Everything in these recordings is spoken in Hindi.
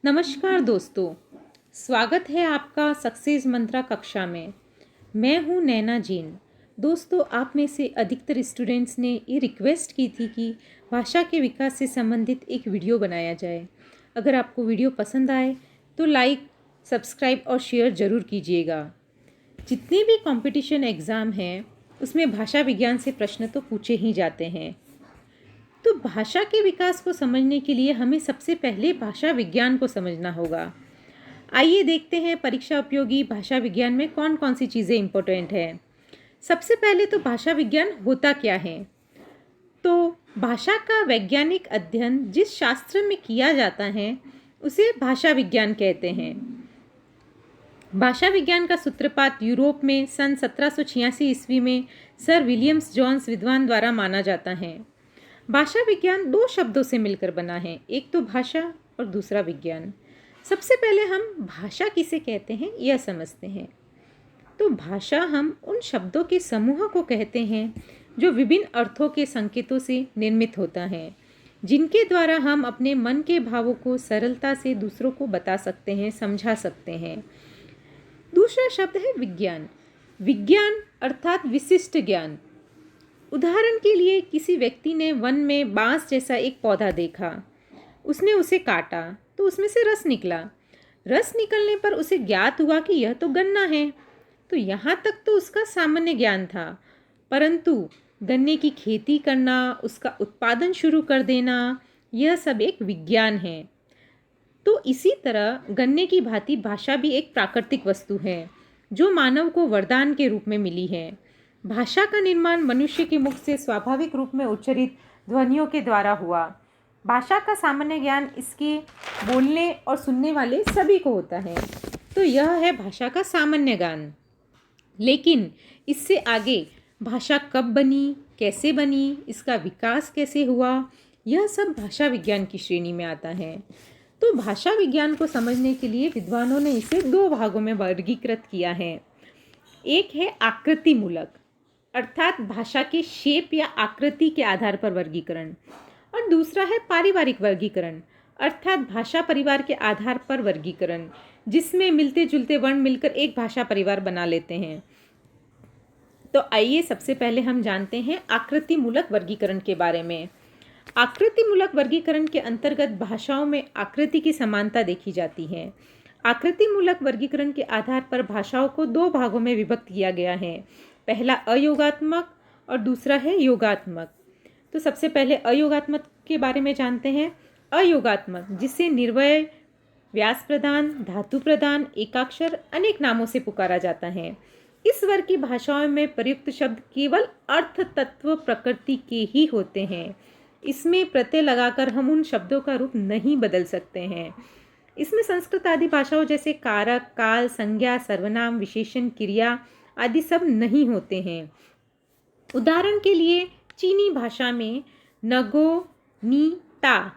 नमस्कार दोस्तों, स्वागत है आपका सक्सेस मंत्रा कक्षा में। मैं हूं नैना जैन। दोस्तों, आप में से अधिकतर स्टूडेंट्स ने ये रिक्वेस्ट की थी कि भाषा के विकास से संबंधित एक वीडियो बनाया जाए। अगर आपको वीडियो पसंद आए तो लाइक, सब्सक्राइब और शेयर ज़रूर कीजिएगा। जितने भी कंपटीशन एग्ज़ाम हैं उसमें भाषा विज्ञान से प्रश्न तो पूछे ही जाते हैं। तो भाषा के विकास को समझने के लिए हमें सबसे पहले भाषा विज्ञान को समझना होगा। आइए देखते हैं परीक्षा उपयोगी भाषा विज्ञान में कौन कौन सी चीज़ें इम्पोर्टेंट हैं। सबसे पहले तो भाषा विज्ञान होता क्या है। तो भाषा का वैज्ञानिक अध्ययन जिस शास्त्र में किया जाता है उसे भाषा विज्ञान कहते हैं। भाषा विज्ञान का सूत्रपात यूरोप में सन 1786 ईस्वी में सर विलियम्स जोन्स विद्वान द्वारा माना जाता है। भाषा विज्ञान दो शब्दों से मिलकर बना है, एक तो भाषा और दूसरा विज्ञान। सबसे पहले हम भाषा किसे कहते हैं यह समझते हैं। तो भाषा हम उन शब्दों के समूह को कहते हैं जो विभिन्न अर्थों के संकेतों से निर्मित होता है, जिनके द्वारा हम अपने मन के भावों को सरलता से दूसरों को बता सकते हैं, समझा सकते हैं। दूसरा शब्द है विज्ञान। विज्ञान अर्थात विशिष्ट ज्ञान। उदाहरण के लिए किसी व्यक्ति ने वन में बांस जैसा एक पौधा देखा। उसने उसे काटा तो उसमें से रस निकला। रस निकलने पर उसे ज्ञात हुआ कि यह तो गन्ना है। तो यहाँ तक तो उसका सामान्य ज्ञान था, परंतु गन्ने की खेती करना, उसका उत्पादन शुरू कर देना, यह सब एक विज्ञान है। तो इसी तरह गन्ने की भांति भाषा भी एक प्राकृतिक वस्तु है जो मानव को वरदान के रूप में मिली है। भाषा का निर्माण मनुष्य के मुख से स्वाभाविक रूप में उच्चारित ध्वनियों के द्वारा हुआ। भाषा का सामान्य ज्ञान इसके बोलने और सुनने वाले सभी को होता है। तो यह है भाषा का सामान्य ज्ञान। लेकिन इससे आगे भाषा कब बनी, कैसे बनी, इसका विकास कैसे हुआ, यह सब भाषा विज्ञान की श्रेणी में आता है। तो भाषा विज्ञान को समझने के लिए विद्वानों ने इसे दो भागों में वर्गीकृत किया है। एक है आकृति मूलक, अर्थात भाषा के शेप या आकृति के आधार पर वर्गीकरण, और दूसरा है पारिवारिक वर्गीकरण, अर्थात भाषा परिवार के आधार पर वर्गीकरण, जिसमें मिलते जुलते वर्ण मिलकर एक भाषा परिवार बना लेते हैं। तो आइए सबसे पहले हम जानते हैं आकृति मूलक वर्गीकरण के बारे में। आकृति मूलक वर्गीकरण के अंतर्गत भाषाओं में आकृति की समानता देखी जाती है। आकृति मूलक वर्गीकरण के आधार पर भाषाओं को दो भागों में विभक्त किया गया है। पहला अयोगात्मक और दूसरा है योगात्मक। तो सबसे पहले अयोगात्मक के बारे में जानते हैं। अयोगात्मक, जिसे निर्वय, व्यास प्रधान, धातु प्रधान, एकाक्षर, अनेक नामों से पुकारा जाता है। इस वर्ग की भाषाओं में प्रयुक्त शब्द केवल अर्थ, तत्व, प्रकृति के ही होते हैं। इसमें प्रत्यय लगाकर हम उन शब्दों का रूप नहीं बदल सकते हैं। इसमें संस्कृत आदि भाषाओं जैसे कारक, काल, संज्ञा, सर्वनाम, विशेषण, क्रिया आदि सब नहीं होते हैं। उदाहरण के लिए चीनी भाषा में नगो, नी, ता।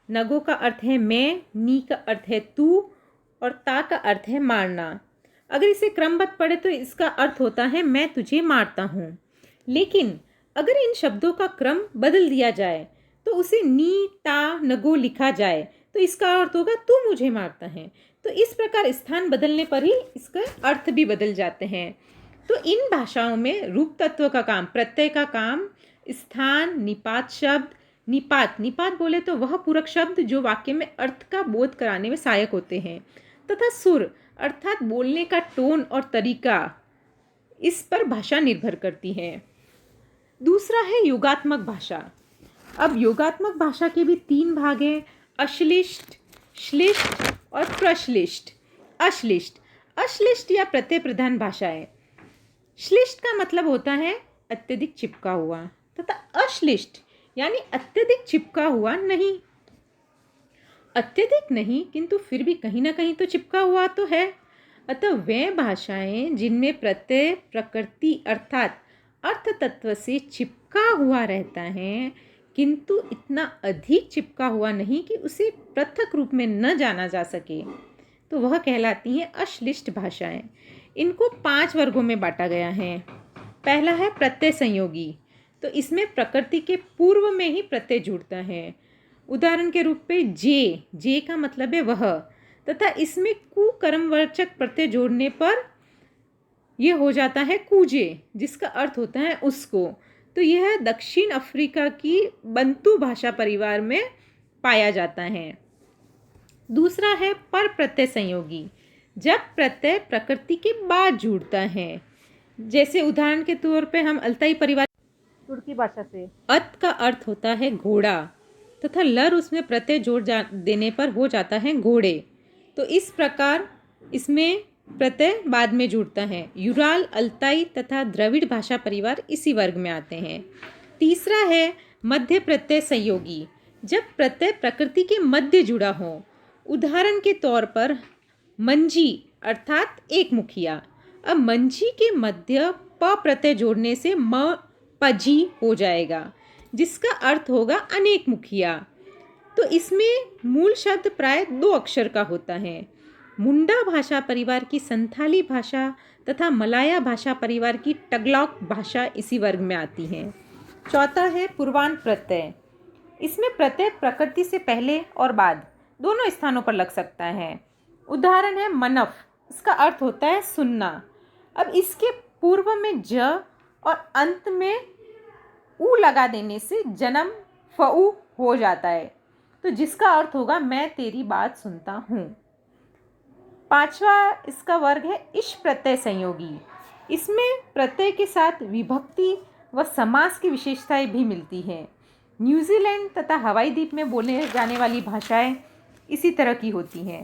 नगो का अर्थ है मैं, नी का अर्थ है तू और ता का अर्थ है मारना। अगर इसे क्रमबद्ध पढ़े तो इसका अर्थ होता है मैं तुझे मारता हूँ। लेकिन अगर इन शब्दों का क्रम बदल दिया जाए तो उसे नी, ता, नगो लिखा जाए तो इसका अर्थ होगा तू मुझे मारता है। तो इस प्रकार स्थान बदलने पर ही इसका अर्थ भी बदल जाते हैं। तो इन भाषाओं में रूप तत्व का काम, प्रत्यय का काम, स्थान, निपात शब्द, निपात बोले तो वह पूरक शब्द जो वाक्य में अर्थ का बोध कराने में सहायक होते हैं, तथा सुर अर्थात बोलने का टोन और तरीका, इस पर भाषा निर्भर करती है। दूसरा है योगात्मक भाषा। अब योगात्मक भाषा के भी तीन भाग हैं, अश्लिष्ट, श्लिष्ट और प्रश्लिष्ट। अश्लिष्ट या प्रत्यय प्रधान भाषाएं। श्लिष्ट का मतलब होता है अत्यधिक चिपका हुआ, तथा अश्लिष्ट यानी अत्यधिक चिपका हुआ नहीं। अत्यधिक नहीं किंतु फिर भी कहीं ना कहीं तो चिपका हुआ तो है। अतः वे भाषाएं जिनमें प्रत्यय, प्रकृति अर्थात अर्थ तत्व से चिपका हुआ रहता है किंतु इतना अधिक चिपका हुआ नहीं कि उसे पृथक रूप में न जाना जा सके, तो वह कहलाती हैं अश्लिष्ट भाषाएं। इनको 5 वर्गों में बांटा गया है। पहला है प्रत्यय संयोगी। तो इसमें प्रकृति के पूर्व में ही प्रत्यय जुड़ता है। उदाहरण के रूप में जे का मतलब है वह। तथा इसमें कु कर्मवाचक प्रत्यय जोड़ने पर यह हो जाता है कूजे, जिसका अर्थ होता है उसको। तो यह दक्षिण अफ्रीका की बंतु भाषा परिवार में पाया जाता है। दूसरा है पर प्रत्यय संयोगी, जब प्रत्यय प्रकृति के बाद जुड़ता है। जैसे उदाहरण के तौर पे हम अल्ताई परिवार तुर्की भाषा से अत का अर्थ होता है घोड़ा तथा लर उसमें प्रत्यय जोड़ देने पर हो जाता है घोड़े। तो इस प्रकार इसमें प्रत्यय बाद में जुड़ता है। यूराल, अल्ताई तथा द्रविड़ भाषा परिवार इसी वर्ग में आते हैं। तीसरा है मध्य प्रत्यय संयोगी, जब प्रत्यय प्रकृति के मध्य जुड़ा हो। उदाहरण के तौर पर मंजी अर्थात एक मुखिया। अब मंजी के मध्य प प्रत्यय जोड़ने से म पजी हो जाएगा, जिसका अर्थ होगा अनेक मुखिया। तो इसमें मूल शब्द प्राय 2 अक्षर का होता है। मुंडा भाषा परिवार की संथाली भाषा तथा मलाया भाषा परिवार की टगलॉक भाषा इसी वर्ग में आती हैं। चौथा है पूर्वांत प्रत्यय। इसमें प्रत्यय प्रकृति से पहले और बाद दोनों स्थानों पर लग सकता है। उदाहरण है मनफ, इसका अर्थ होता है सुनना। अब इसके पूर्व में ज और अंत में उ लगा देने से जन्म फऊ हो जाता है, तो जिसका अर्थ होगा मैं तेरी बात सुनता हूँ। पांचवा इसका वर्ग है इश प्रत्यय संयोगी। इसमें प्रत्यय के साथ विभक्ति व समास की विशेषताएं भी मिलती हैं। न्यूजीलैंड तथा हवाई द्वीप में बोले जाने वाली भाषाएं इसी तरह की होती हैं।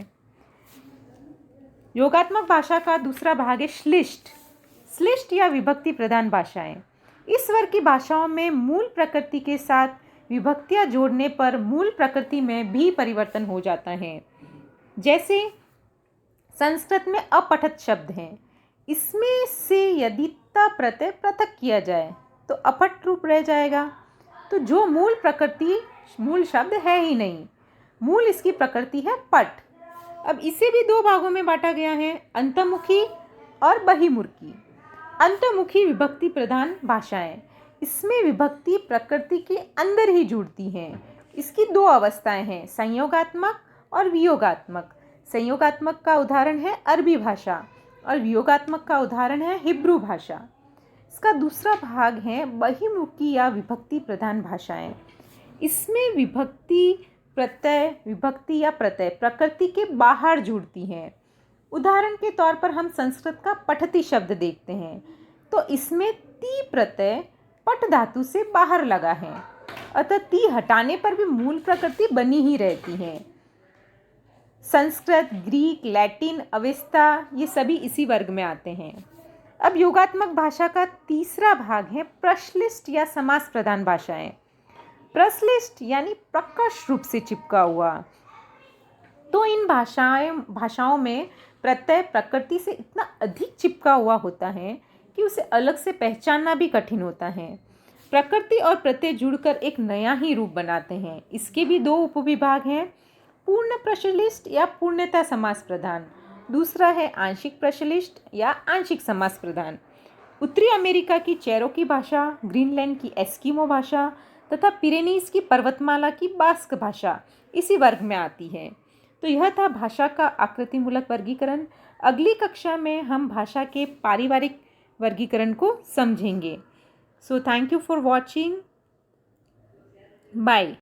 योगात्मक भाषा का दूसरा भाग है श्लिष्ट। श्लिष्ट या विभक्ति प्रधान भाषाएं। इस वर्ग की भाषाओं में मूल प्रकृति के साथ विभक्तियां जोड़ने पर मूल प्रकृति में भी परिवर्तन हो जाता है। जैसे संस्कृत में अपठत शब्द हैं, इसमें से यदि त प्रत्यय पृथक किया जाए तो अपठ रूप रह जाएगा। तो जो मूल प्रकृति मूल शब्द है ही नहीं, मूल इसकी प्रकृति है पट। अब इसे भी 2 भागों में बांटा गया है, अंतमुखी और बहिर्मुखी। अंतमुखी विभक्ति प्रधान भाषाएं। इसमें विभक्ति प्रकृति के अंदर ही जुड़ती हैं। इसकी 2 अवस्थाएं हैं, संयोगात्मक और वियोगात्मक। संयोगात्मक का उदाहरण है अरबी भाषा और वियोगात्मक का उदाहरण है हिब्रू भाषा। इसका दूसरा भाग है बहिर्मुखी या विभक्ति प्रधान भाषाएं। इसमें विभक्ति या प्रत्यय प्रकृति के बाहर जुड़ती हैं। उदाहरण के तौर पर हम संस्कृत का पठती शब्द देखते हैं, तो इसमें ती प्रत्यय पट धातु से बाहर लगा है, अतः ती हटाने पर भी मूल प्रकृति बनी ही रहती है। संस्कृत, ग्रीक, लैटिन, अवेस्ता ये सभी इसी वर्ग में आते हैं। अब योगात्मक भाषा का तीसरा भाग है प्रश्लिष्ट या समास प्रधान भाषाएं। प्रश्लिष्ट यानी प्रकर्ष रूप से चिपका हुआ। तो इन भाषाओं में प्रत्यय प्रकृति से इतना अधिक चिपका हुआ होता है कि उसे अलग से पहचानना भी कठिन होता है। प्रकृति और प्रत्यय जुड़कर एक नया ही रूप बनाते हैं। इसके भी 2 उपविभाग हैं, पूर्ण प्रश्लिष्ट या पूर्णतः समास प्रधान। दूसरा है आंशिक प्रश्लिष्ट या आंशिक समास प्रधान। उत्तरी अमेरिका की चेरोकी भाषा, ग्रीनलैंड की एस्किमो भाषा तथा पिरेनीज की पर्वतमाला की बास्क भाषा इसी वर्ग में आती है। तो यह था भाषा का आकृतिमूलक वर्गीकरण। अगली कक्षा में हम भाषा के पारिवारिक वर्गीकरण को समझेंगे। So thank you for watching. Bye.